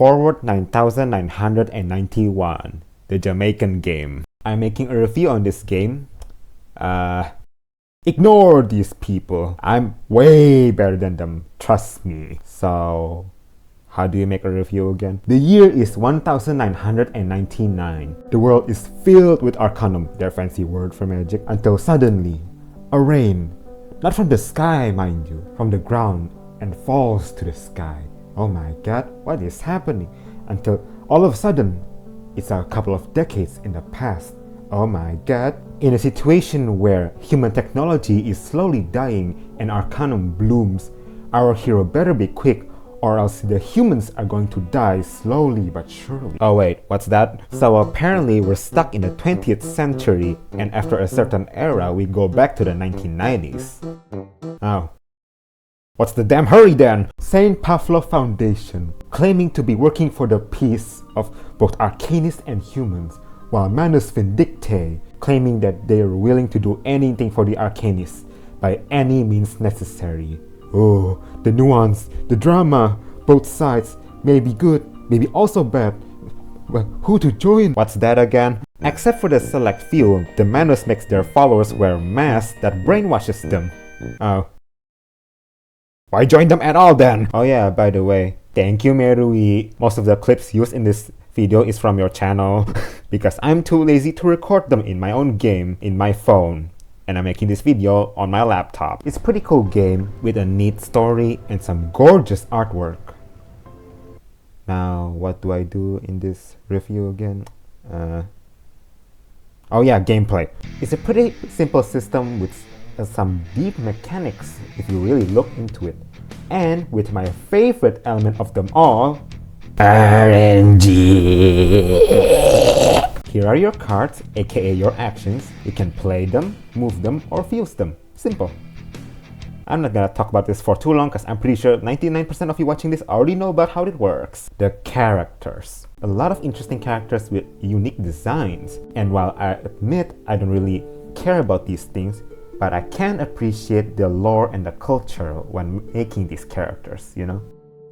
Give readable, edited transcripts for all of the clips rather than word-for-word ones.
Forward 9991, the Jamaican game. I'm making a review on this game. Ignore these people. I'm way better than them, trust me. So, how do you make a review again? The year is 1999. The world is filled with Arcanum, their fancy word for magic, until suddenly, a rain, not from the sky mind you, from the ground, and falls to the sky. Oh my god, what is happening? Until all of a sudden, it's a couple of decades in the past. Oh my god. In a situation where human technology is slowly dying and Arcanum blooms, our hero better be quick or else the humans are going to die slowly but surely. Oh wait, what's that? So apparently we're stuck in the 20th century and after a certain era we go back to the 1990s. Oh. What's the damn hurry then? Saint Pavlov Foundation, claiming to be working for the peace of both Arcanists and humans, while Manus Vindictae, claiming that they are willing to do anything for the Arcanists by any means necessary. Oh, the nuance, the drama, both sides may be good, maybe also bad. Well, who to join? What's that again? Except for the select few, the Manus makes their followers wear masks that brainwashes them. Oh. Why join them at all then? Oh yeah, by the way, thank you Merui. Most of the clips used in this video is from your channel because I'm too lazy to record them in my own game in my phone. And I'm making this video on my laptop. It's a pretty cool game with a neat story and some gorgeous artwork. Now, what do I do in this review again? Oh yeah, gameplay. It's a pretty simple system with some deep mechanics if you really look into it. And with my favorite element of them all, RNG. Here are your cards, aka your actions. You can play them, move them, or fuse them. Simple. I'm not gonna talk about this for too long because I'm pretty sure 99% of you watching this already know about how it works. The characters. A lot of interesting characters with unique designs. And while I admit I don't really care about these things, but I can appreciate the lore and the culture when making these characters, you know?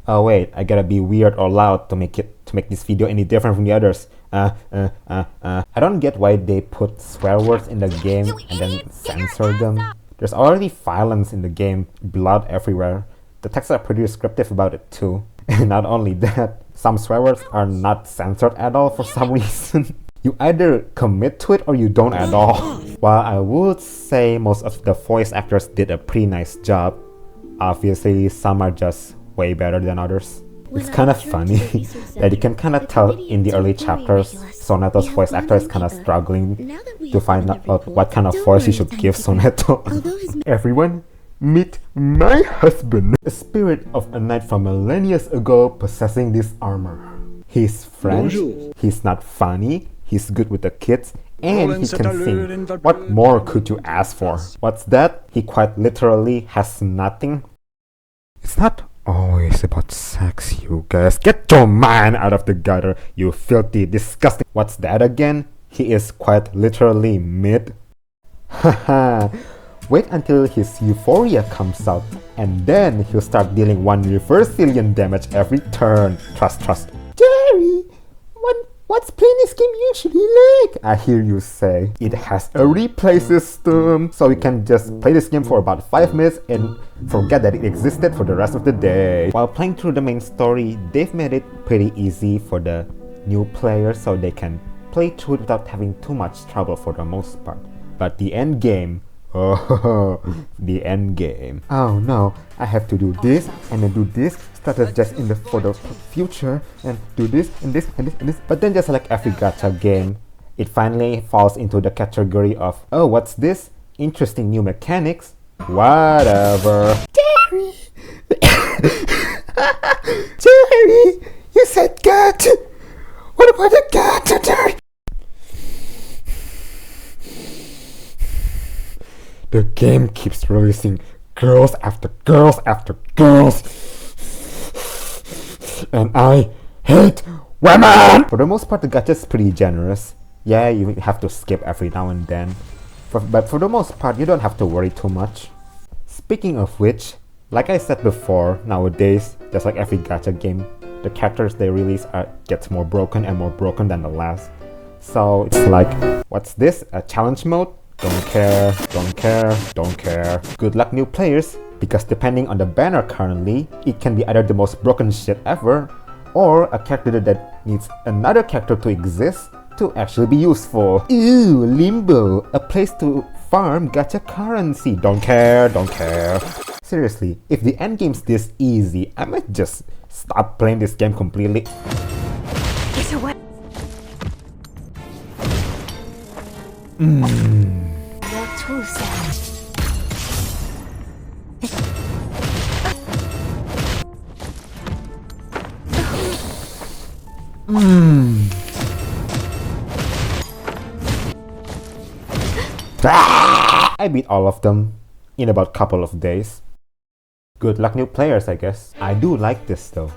Oh wait, I gotta be weird or loud to make this video any different from the others. I don't get why they put swear words in the game and then censor them. There's already violence in the game, blood everywhere. The texts are pretty descriptive about it too. And not only that, some swear words are not censored at all for some reason. You either commit to it or you don't at all. While I would say most of the voice actors did a pretty nice job, obviously some are just way better than others. It's kind of funny that you can kind of tell in the early chapters Soneto's voice actor is kind of struggling to find out what kind of voice you should give Soneto. Everyone, meet my husband, a spirit of a knight from millennia ago possessing this armor. He's French, he's not funny, he's good with the kids, and he can sing. What more could you ask for? What's that? He quite literally has nothing. It's not always about sex, you guys. Get your man out of the gutter, you filthy, disgusting. What's that again? He is quite literally mid. Haha. Wait until his Euphoria comes out, and then he'll start dealing 1 reversalion damage every turn. Trust. Jerry, what's playing this game usually like? I hear you say. It has a replay system, so you can just play this game for about 5 minutes and forget that it existed for the rest of the day. While playing through the main story, they've made it pretty easy for the new players so they can play through it without having too much trouble for the most part. But the end game, oh, the end game. Oh no, I have to do this and then do this, strategize for the future, and do this and this and this and this. But then just like every gacha game, it finally falls into the category of, oh, what's this? Interesting new mechanics? Whatever. Jerry! Jerry! You said gacha! What about the gacha, Jerry? The game keeps releasing girls after girls after girls. And I hate women! For the most part, the gacha is pretty generous. Yeah, you have to skip every now and then. But for the most part, you don't have to worry too much. Speaking of which, like I said before, nowadays, just like every gacha game, the characters they release gets more broken and more broken than the last. So it's like, what's this? A challenge mode? Don't care, don't care, don't care. Good luck new players, because depending on the banner currently, it can be either the most broken shit ever, or a character that needs another character to exist to actually be useful. Ew, Limbo, a place to farm gacha currency. Don't care, don't care. Seriously, if the endgame's this easy, I might just stop playing this game completely. It's a what? You're too sad. I beat all of them in about a couple of days. Good luck new players, I guess. I do like this though.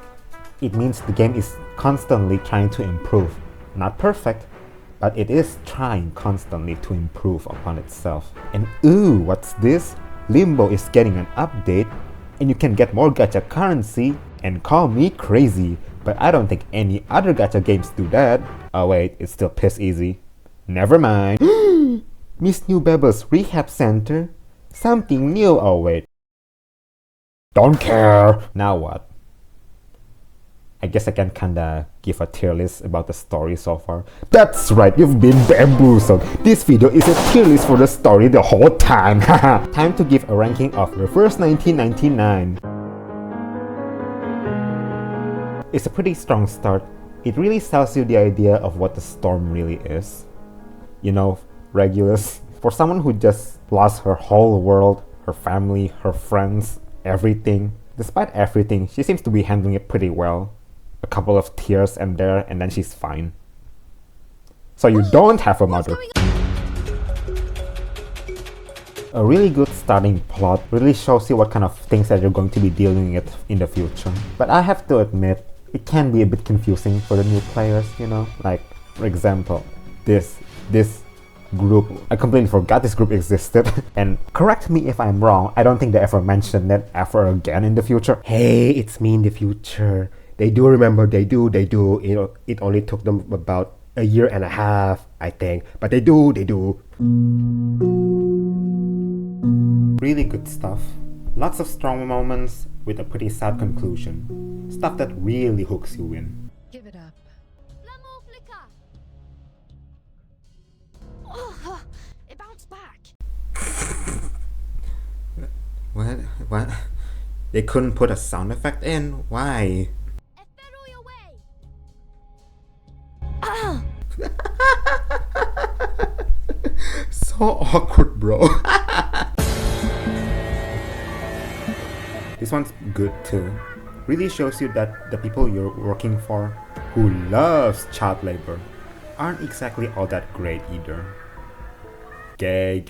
It means the game is constantly trying to improve. Not perfect, but it is trying constantly to improve upon itself. And ooh, what's this? Limbo is getting an update, and you can get more gacha currency, and call me crazy, but I don't think any other gacha games do that. Oh wait, it's still piss easy. Never mind. Miss New Bebel's Rehab Center? Something new, oh wait. Don't care! Now what? I guess I can kinda give a tier list about the story so far. That's right, you've been bamboozled. This video is a tier list for the story the whole time. Haha. Time to give a ranking of Reverse 1999. It's a pretty strong start. It really sells you the idea of what the storm really is. You know, Regulus. For someone who just lost her whole world, her family, her friends, everything. Despite everything, she seems to be handling it pretty well. A couple of tears and there, and then she's fine. So you don't have a mother. A really good starting plot really shows you what kind of things that you're going to be dealing with in the future. But I have to admit, it can be a bit confusing for the new players, you know? Like, for example, this group, I completely forgot this group existed. And correct me if I'm wrong, I don't think they ever mentioned it ever again in the future. Hey, it's me in the future. They do remember, they do. It only took them about a year and a half, I think. But they do. Really good stuff. Lots of strong moments with a pretty sad conclusion. Stuff that really hooks you in. Give it up. Oh, it bounced back. What? They couldn't put a sound effect in? Why? So awkward, bro. This one's good too. Really shows you that the people you're working for, who loves child labor, aren't exactly all that great either. Gay,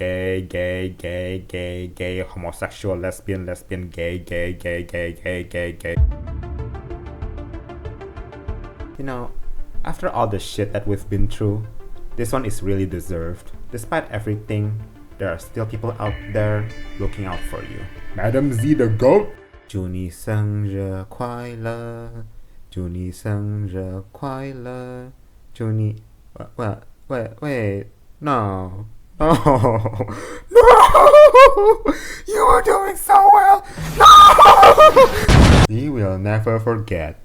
homosexual, lesbian, gay. You know, after all the shit that we've been through, this one is really deserved. Despite everything, there are still people out there looking out for you. Madam Z the GOAT! 祝你生日快乐，祝你生日快乐，祝你 wait, no, you were doing so well, no! We will never forget.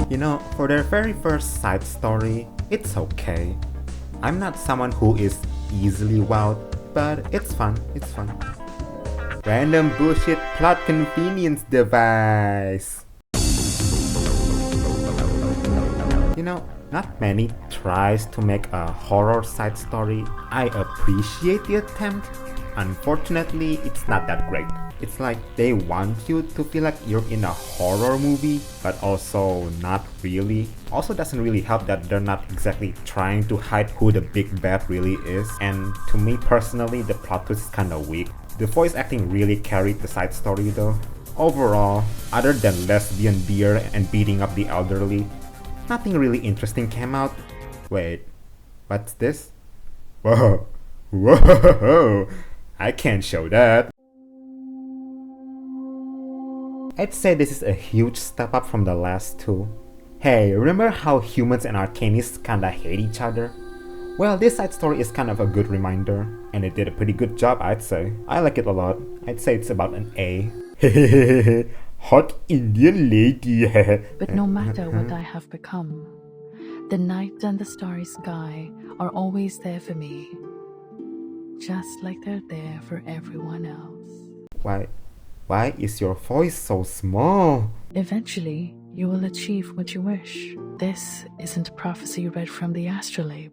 You know, for their very first side story, it's okay. I'm not someone who is easily wowed, but it's fun. Random bullshit plot convenience device. You know, not many tries to make a horror side story. I appreciate the attempt. Unfortunately, it's not that great. It's like they want you to feel like you're in a horror movie, but also not really. Also doesn't really help that they're not exactly trying to hide who the big bad really is. And to me personally, the plot twist is kinda weak. The voice acting really carried the side story though. Overall, other than lesbian beer and beating up the elderly, nothing really interesting came out. Wait, what's this? Whoa, I can't show that. I'd say this is a huge step up from the last two. Hey, remember how humans and Arcanists kinda hate each other? Well, this side story is kind of a good reminder, and it did a pretty good job, I'd say. I like it a lot. I'd say it's about an A. Hot Indian lady. But no matter what I have become, the night and the starry sky are always there for me, just like they're there for everyone else. Why is your voice so small? Eventually, you will achieve what you wish. This isn't prophecy read from the astrolabe,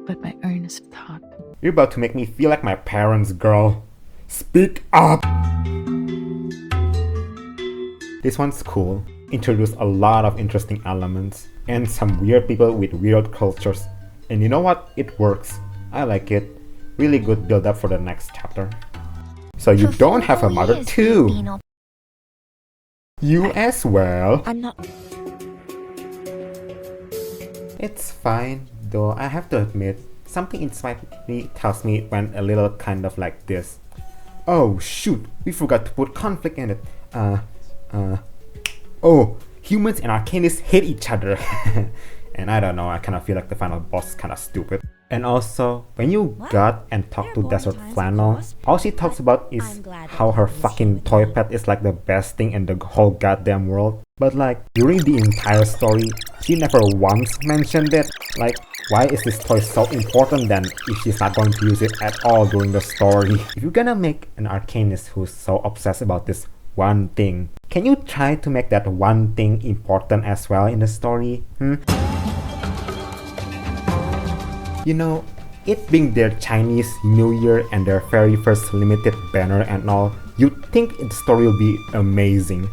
but my earnest thought. You're about to make me feel like my parents, girl. Speak up! This one's cool. Introduced a lot of interesting elements and some weird people with weird cultures. And you know what? It works. I like it. Really good build up for the next chapter. So you For don't have a 4 mother years, too. we've been You as well. I'm not. It's fine, though I have to admit, something inside me tells me it went a little kind of like this. Oh shoot, we forgot to put conflict in it. Oh, humans and Arcanists hate each other. And I don't know, I kind of feel like the final boss is kind of stupid. And also, when you got and talk to Desert Flannel, all she talks about is how her fucking toy pet is like the best thing in the whole goddamn world. But like, during the entire story, she never once mentioned it. Like, why is this toy so important then if she's not going to use it at all during the story? If you're gonna make an Arcanist who's so obsessed about this one thing, can you try to make that one thing important as well in the story? You know, it being their Chinese New Year and their very first limited banner and all, you'd think the story will be amazing.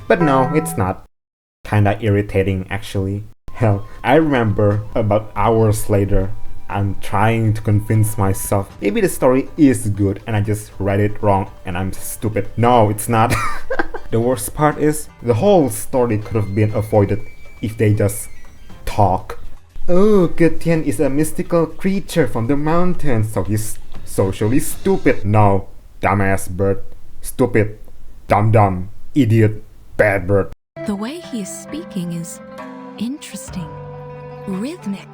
But no, it's not. Kinda irritating actually. Hell, I remember about hours later, I'm trying to convince myself maybe the story is good and I just read it wrong and I'm stupid. No, it's not. The worst part is, the whole story could have been avoided if they just talk. Oh, Getian is a mystical creature from the mountains, so he's socially stupid. No, dumbass bird. Stupid. Dumb. Idiot. Bad bird. The way he is speaking is interesting, rhythmic,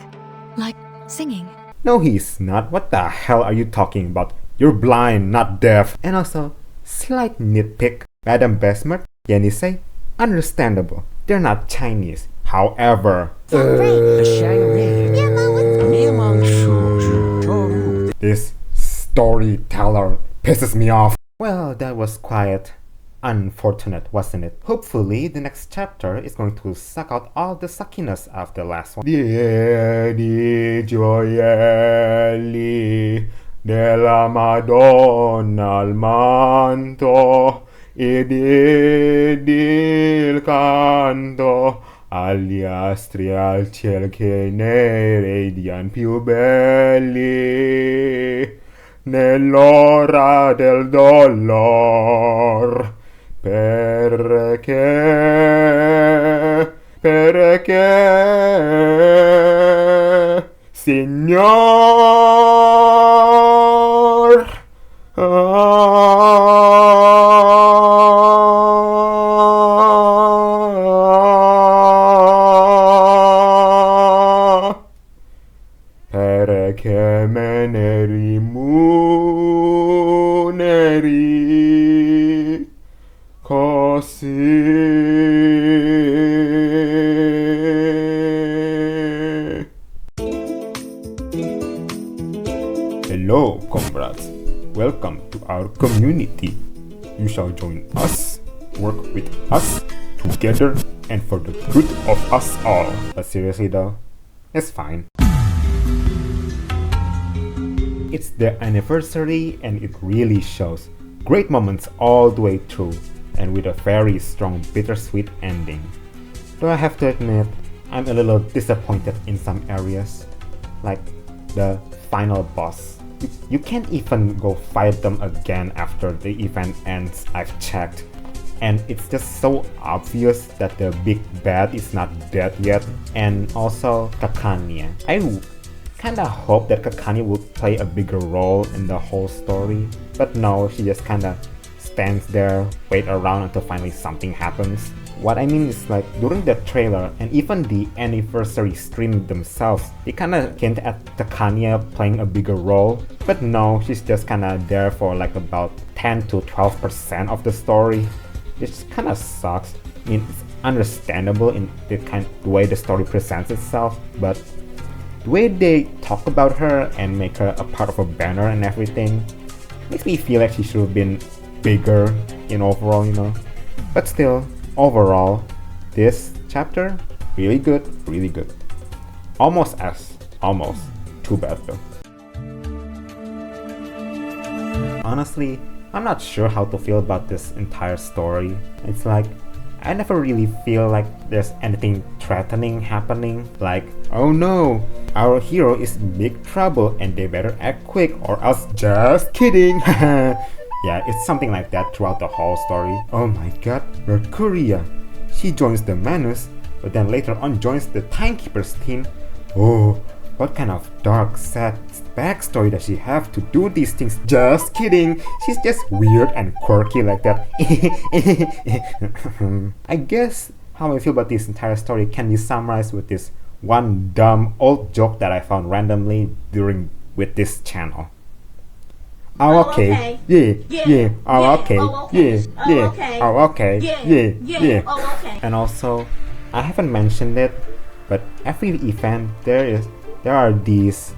like singing. No, he's not. What the hell are you talking about? You're blind, not deaf. And also, slight nitpick. Madame Besmer, Yenny say, understandable. They're not Chinese. However, this storyteller pisses me off. Well, that was quite unfortunate, wasn't it? Hopefully, the next chapter is going to suck out all the suckiness of the last one. Di gioielli della Madonna al manto ed il canto agli astri al ciel che ne radian più belli nell'ora del dolor perché Signor perché me ne rimuneri così. Hello, comrades. Welcome to our community. You shall join us, work with us, together, and for the good of us all. But seriously though, it's fine. It's their anniversary and it really shows. Great moments all the way through, and with a very strong bittersweet ending. Though I have to admit, I'm a little disappointed in some areas. Like the final boss. You can't even go fight them again after the event ends, I've checked. And it's just so obvious that the big bad is not dead yet. And also Kakanya. I kinda hope that Kakanya would play a bigger role in the whole story. But no, she just kinda stands there, wait around until finally something happens. What I mean is like during the trailer and even the anniversary stream themselves, they kinda hint at Takania playing a bigger role, but no, she's just kinda there for like about 10 to 12% of the story. It just kinda sucks. I mean, it's understandable in the way the story presents itself, but the way they talk about her and make her a part of a banner and everything makes me feel like she should have been bigger in overall, you know. But still, overall, this chapter, really good, really good. Almost too bad though. Honestly, I'm not sure how to feel about this entire story. It's like, I never really feel like there's anything threatening happening. Like, oh no, our hero is in big trouble and they better act quick or else just kidding. Yeah, it's something like that throughout the whole story. Oh my god, Mercuria. She joins the Manus, but then later on joins the Timekeepers team. Oh, what kind of dark, sad backstory does she have to do these things? Just kidding, she's just weird and quirky like that. I guess how I feel about this entire story can be summarized with this one dumb old joke that I found randomly with this channel. Oh, okay. Yeah. Oh, okay. Yeah. Oh, okay. Yeah. Oh, okay. And also, I haven't mentioned it, but every event there are these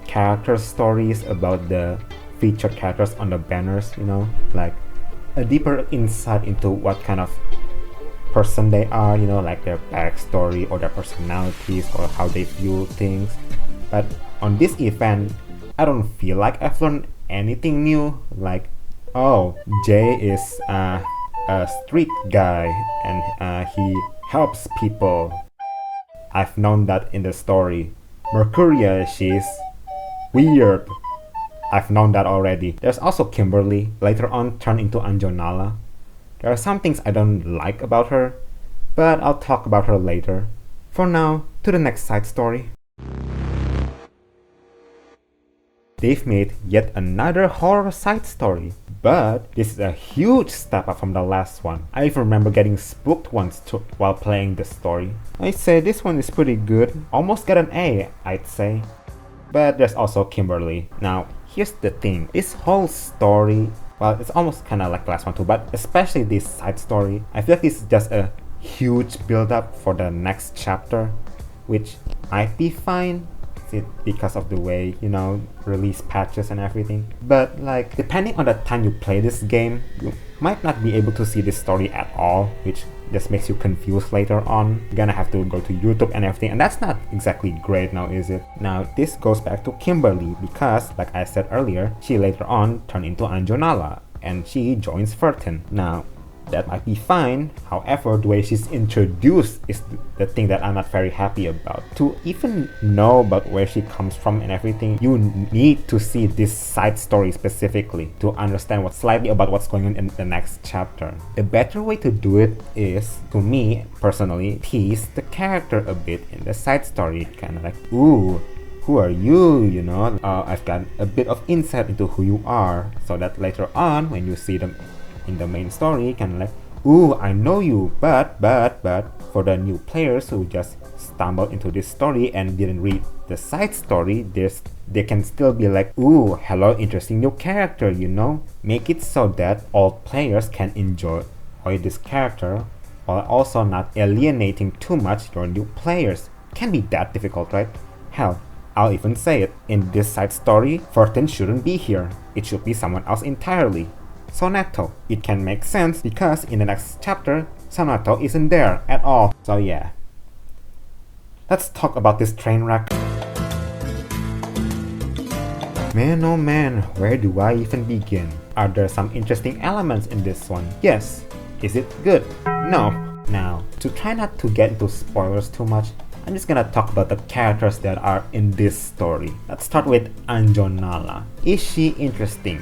character stories about the featured characters on the banners, you know, like a deeper insight into what kind of person they are, you know, like their backstory or their personalities or how they view things. But on this event, I don't feel like I've learned anything new. Like, oh, Jay is a street guy and he helps people. I've known that in the story. Mercuria, she's weird. I've known that already. There's also Kimberly, later on turned into Anjonala. There are some things I don't like about her, but I'll talk about her later. For now, to the next side story. They've made yet another horror side story, but this is a huge step up from the last one. I even remember getting spooked once while playing this story. I'd say this one is pretty good, almost got an A, I'd say. But there's also Kimberly. Now, here's the thing, this whole story, well, it's almost kinda like the last one too, but especially this side story, I feel like this is just a huge build up for the next chapter, which might be fine because of the way, you know, release patches and everything. But like, depending on the time you play this game, you might not be able to see this story at all, which just makes you confused later on. You're gonna have to go to YouTube and everything, and that's not exactly great now, is it? Now, this goes back to Kimberly because, like I said earlier, she later on turned into Anjonala, and she joins Vertin. Now, that might be fine, however, the way she's introduced is the thing that I'm not very happy about. To even know about where she comes from and everything, you need to see this side story specifically to understand slightly about what's going on in the next chapter. A better way to do it is, to me personally, tease the character a bit in the side story, kind of like, ooh, who are you, you know? I've got a bit of insight into who you are, so that later on, when you see them in the main story, kind of like, ooh, I know you, but for the new players who just stumbled into this story and didn't read the side story, they can still be like, ooh, hello, interesting new character, you know? Make it so that all players can enjoy this character while also not alienating too much your new players. Can't be that difficult, right? Hell, I'll even say it, in this side story, Vertin shouldn't be here. It should be someone else entirely. Sonato. It can make sense because in the next chapter, Sonato isn't there at all. So yeah. Let's talk about this train wreck. Man oh man, where do I even begin? Are there some interesting elements in this one? Yes. Is it good? No. Now, to try not to get into spoilers too much, I'm just gonna talk about the characters that are in this story. Let's start with Anjonala. Is she interesting?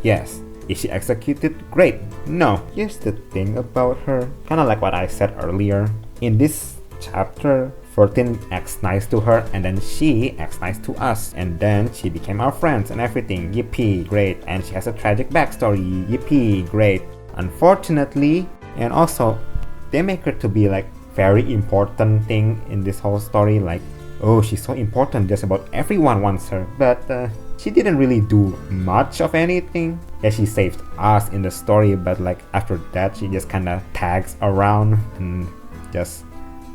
Yes. Is she executed? Great. No. Here's the thing about her. Kinda like what I said earlier. In this chapter, 14 acts nice to her, and then she acts nice to us, and then she became our friends and everything. Yippee, great. And she has a tragic backstory. Yippee, great. Unfortunately, and also they make her to be like very important thing in this whole story, like, oh, she's so important, just about everyone wants her, but she didn't really do much of anything. Yeah, she saved us in the story, but like after that she just kinda tags around and just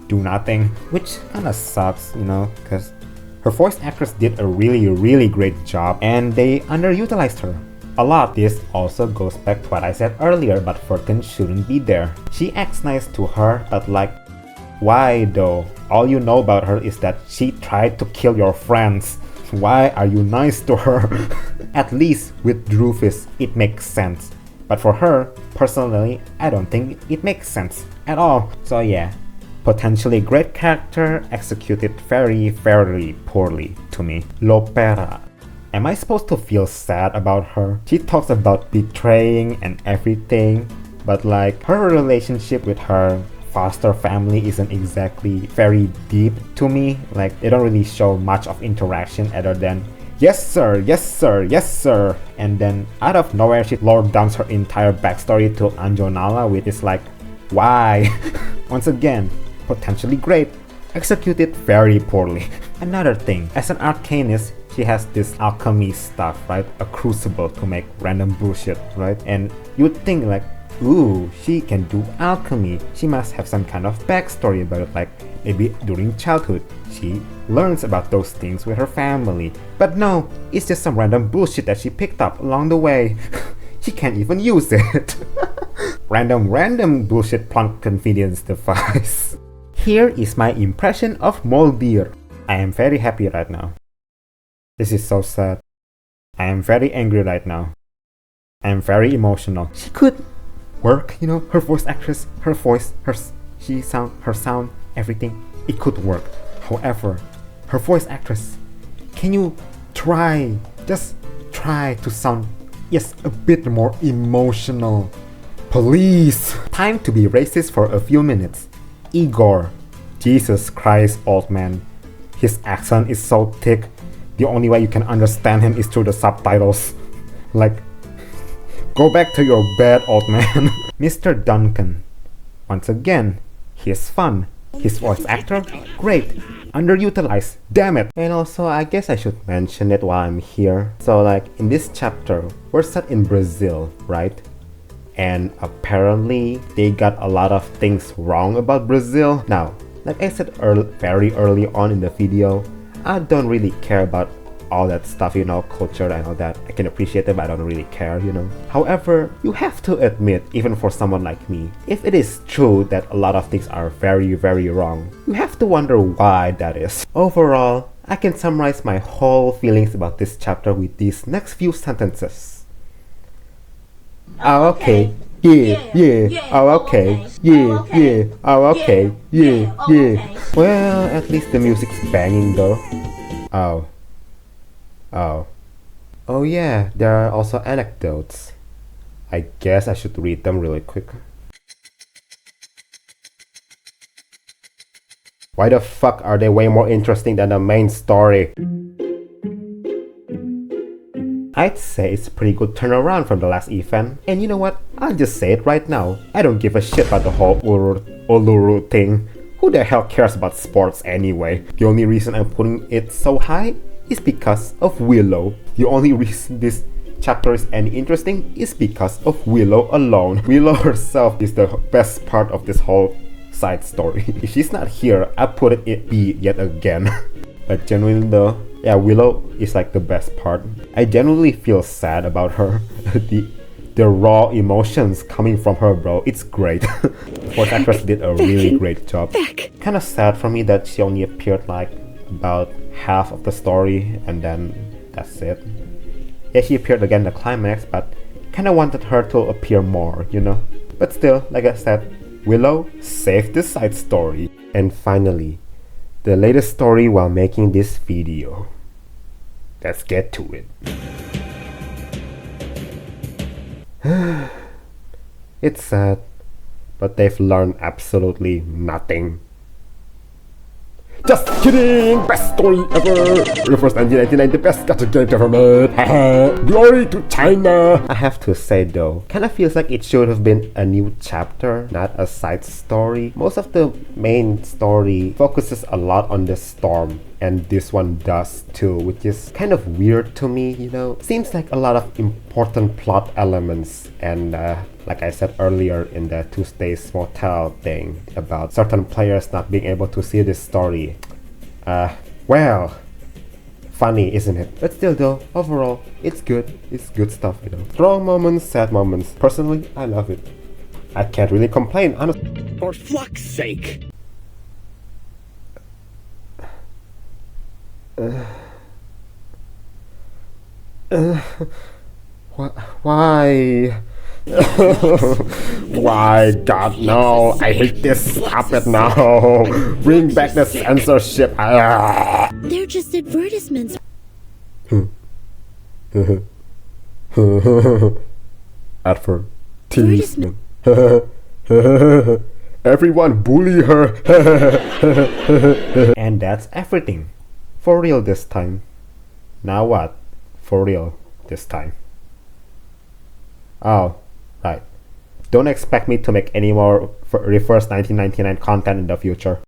do nothing, which kinda sucks, you know, because her voice actress did a really great job and they underutilized her a lot. This also goes back to what I said earlier, but Fortin shouldn't be there. She acts nice to her, but like, why though? All you know about her is that she tried to kill your friends. Why are you nice to her? At least with Drufus, it makes sense. But for her, personally, I don't think it makes sense at all. So yeah, potentially great character, executed very poorly to me. Lopera. Am I supposed to feel sad about her? She talks about betraying and everything, but like her relationship with her foster family isn't exactly very deep to me. Like they don't really show much of interaction other than yes sir, yes sir, yes sir, and then out of nowhere she lord dumps her entire backstory to Anjonala, which is like, why? Once again, potentially great, executed very poorly. Another thing, as an arcanist, she has this alchemy stuff, right? A crucible to make random bullshit, right? And you'd think like, ooh, she can do alchemy. She must have some kind of backstory about it, like maybe during childhood she learns about those things with her family. But no, it's just some random bullshit that she picked up along the way. She can't even use it. Random bullshit plot convenience device. Here is my impression of Moldir. I am very happy right now. This is so sad. I am very angry right now. I am very emotional. She could work, you know, her voice actress, her voice, her sound, everything, it could work. However, her voice actress, can you just try to sound, yes, a bit more emotional, please. Time to be racist for a few minutes. Igor, Jesus Christ, old man. His accent is so thick, the only way you can understand him is through the subtitles. Like, go back to your bed, old man. Mr. Duncan. Once again, he's fun. His voice actor, great. Underutilized, damn it. And also, I guess I should mention it while I'm here. So like, in this chapter, we're set in Brazil, right? And apparently, they got a lot of things wrong about Brazil. Now, like I said very early on in the video, I don't really care about all that stuff, you know, culture and all that. I can appreciate it, but I don't really care, you know. However, you have to admit, even for someone like me, if it is true that a lot of things are very wrong, you have to wonder why that is. Overall, I can summarize my whole feelings about this chapter with these next few sentences. Oh, okay. Yeah. Oh, okay. Yeah. Oh, okay. Yeah. Well, at least the music's banging though. Oh yeah, there are also anecdotes. I guess I should read them really quick. Why the fuck are they way more interesting than the main story? I'd say it's a pretty good turnaround from the last event. And you know what? I'll just say it right now. I don't give a shit about the whole Uluru thing. Who the hell cares about sports anyway? The only reason I'm putting it so high is because of Willow. The only reason this chapter is any interesting is because of Willow alone. Willow herself is the best part of this whole side story. If she's not here, I put it B yet again. But genuinely though, yeah, Willow is like the best part. I genuinely feel sad about her. The raw emotions coming from her, bro, it's great. Voice actress did a really great job. Kinda sad for me that she only appeared like about half of the story and then that's it. Yeah, she appeared again in the climax, but kinda wanted her to appear more, you know. But still, like I said, Willow saved this side story. And finally, the latest story while making this video. Let's get to it. It's sad, but they've learned absolutely nothing. Just kidding! Best story ever! Reverse 1999, the best gacha game ever made! Haha! Glory to China! I have to say though, kinda feels like it should have been a new chapter, not a side story. Most of the main story focuses a lot on the storm, and this one does too, which is kind of weird to me, you know? Seems like a lot of important plot elements, and like I said earlier in the Tuesday's Motel thing about certain players not being able to see this story. Well, funny, isn't it? But still though, overall, it's good. It's good stuff, you know. Strong moments, sad moments. Personally, I love it. I can't really complain, honestly. For fuck's sake! Why? Why, God, no! I hate this! Stop it now! Bring back the censorship! They're just advertisements. Advertisement. Everyone bully her! And that's everything. For real this time. Now what? For real this time. Oh, right. Don't expect me to make any more Reverse 1999 content in the future.